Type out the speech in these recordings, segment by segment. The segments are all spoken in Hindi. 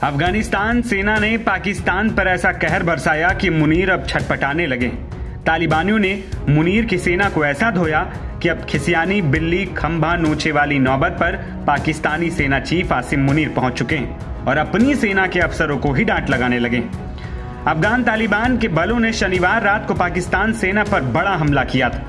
अफगानिस्तान सेना ने पाकिस्तान पर ऐसा कहर बरसाया कि मुनीर अब छटपटाने लगे। तालिबानियों ने मुनीर की सेना को ऐसा धोया कि अब खिसियानी बिल्ली खंभा नोचे वाली नौबत पर पाकिस्तानी सेना चीफ आसिम मुनीर पहुंच चुके हैं और अपनी सेना के अफसरों को ही डांट लगाने लगे। अफगान तालिबान के बलों ने शनिवार रात को पाकिस्तान सेना पर बड़ा हमला किया था।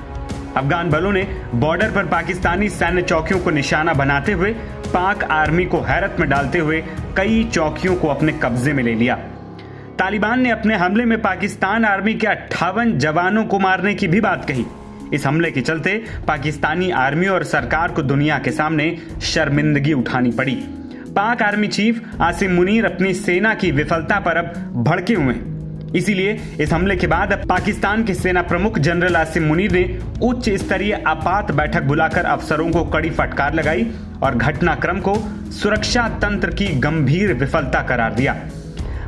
अफगान बलों ने बॉर्डर पर पाकिस्तानी सैन्य चौकियों को निशाना बनाते हुए पाक आर्मी को हैरत में डालते हुए कई चौकियों को अपने कब्जे में ले लिया। तालिबान ने अपने हमले में पाकिस्तान आर्मी के 58 जवानों को मारने की भी बात कही। इस हमले के चलते पाकिस्तानी आर्मी और सरकार को दुनिया के सामने शर्मिंदगी उठानी पड़ी। पाक आर्मी चीफ आसिम मुनीर अपनी सेना की विफलता पर अब भड़के हुए हैं। इसीलिए इस हमले के बाद अब पाकिस्तान के सेना प्रमुख जनरल आसिम मुनीर ने उच्च स्तरीय आपात बैठक बुलाकर अफसरों को कड़ी फटकार लगाई और घटनाक्रम को सुरक्षा तंत्र की गंभीर विफलता करार दिया।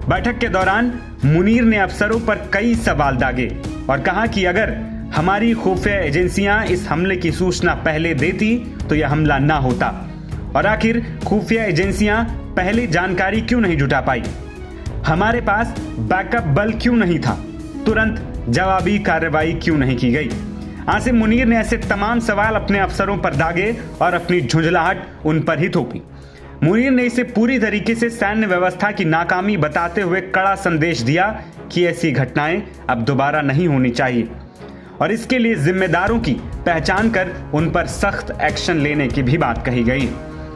बैठक के दौरान मुनीर ने अफसरों पर कई सवाल दागे और कहा कि अगर हमारी खुफिया एजेंसियां इस हमले की सूचना पहले देती तो यह हमला ना होता, और आखिर खुफिया एजेंसियां पहले जानकारी क्यों नहीं जुटा पाई, हमारे पास बैकअप बल क्यों नहीं था, तुरंत जवाबी कार्रवाई क्यों नहीं की गई। आसिम मुनीर ने ऐसे तमाम सवाल अपने अफसरों पर दागे और अपनी झुंझलाहट उन पर ही थोपी। मुनीर ने इसे पूरी तरीके से सैन्य व्यवस्था की नाकामी बताते हुए कड़ा संदेश दिया कि ऐसी घटनाएं अब दोबारा नहीं होनी चाहिए और इसके लिए जिम्मेदारों की पहचान कर उन पर सख्त एक्शन लेने की भी बात कही गई।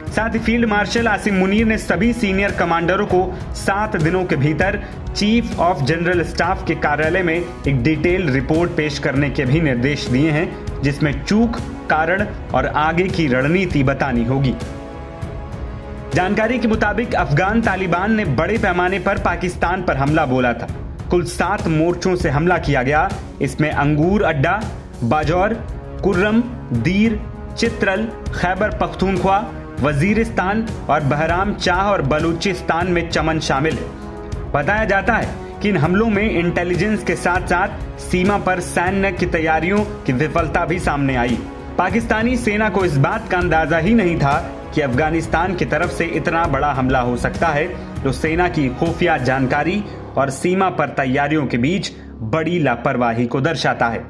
साथ ही फील्ड मार्शल आसिम मुनीर ने सभी सीनियर कमांडरों को 7 दिनों के भीतर चीफ ऑफ जनरल स्टाफ के कार्यालय में एक डिटेल रिपोर्ट पेश करने के भी निर्देश दिए हैं, जिसमें चूक, कारण और आगे की रणनीति बतानी होगी। जानकारी के मुताबिक अफगान तालिबान ने बड़े पैमाने पर पाकिस्तान पर हमला बोला था। कुल 7 मोर्चों से हमला किया गया। इसमें अंगूर अड्डा, बाजौर, कुर्रम, दीर, चित्रल, खैबर पख्तूनख्वा, वजीरिस्तान और बहराम चाह और बलूचिस्तान में चमन शामिल है। बताया जाता है कि इन हमलों में इंटेलिजेंस के साथ साथ सीमा पर सैन्य की तैयारियों की विफलता भी सामने आई। पाकिस्तानी सेना को इस बात का अंदाजा ही नहीं था कि अफगानिस्तान की तरफ से इतना बड़ा हमला हो सकता है, जो सेना की खुफिया जानकारी और सीमा पर तैयारियों के बीच बड़ी लापरवाही को दर्शाता है।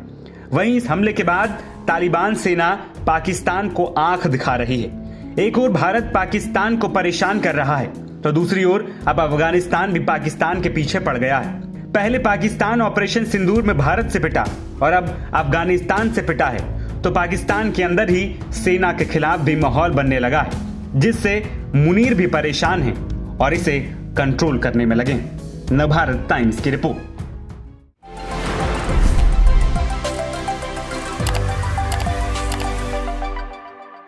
वहीं इस हमले के बाद तालिबान सेना पाकिस्तान को आंख दिखा रही है। एक ओर भारत पाकिस्तान को परेशान कर रहा है तो दूसरी ओर अब अफगानिस्तान भी पाकिस्तान के पीछे पड़ गया है। पहले पाकिस्तान ऑपरेशन सिंदूर में भारत से पिटा और अब अफगानिस्तान से पिटा है, तो पाकिस्तान के अंदर ही सेना के खिलाफ भी माहौल बनने लगा है, जिससे मुनीर भी परेशान हैं और इसे कंट्रोल करने में लगे हैं। नवभारत टाइम्स की रिपोर्ट।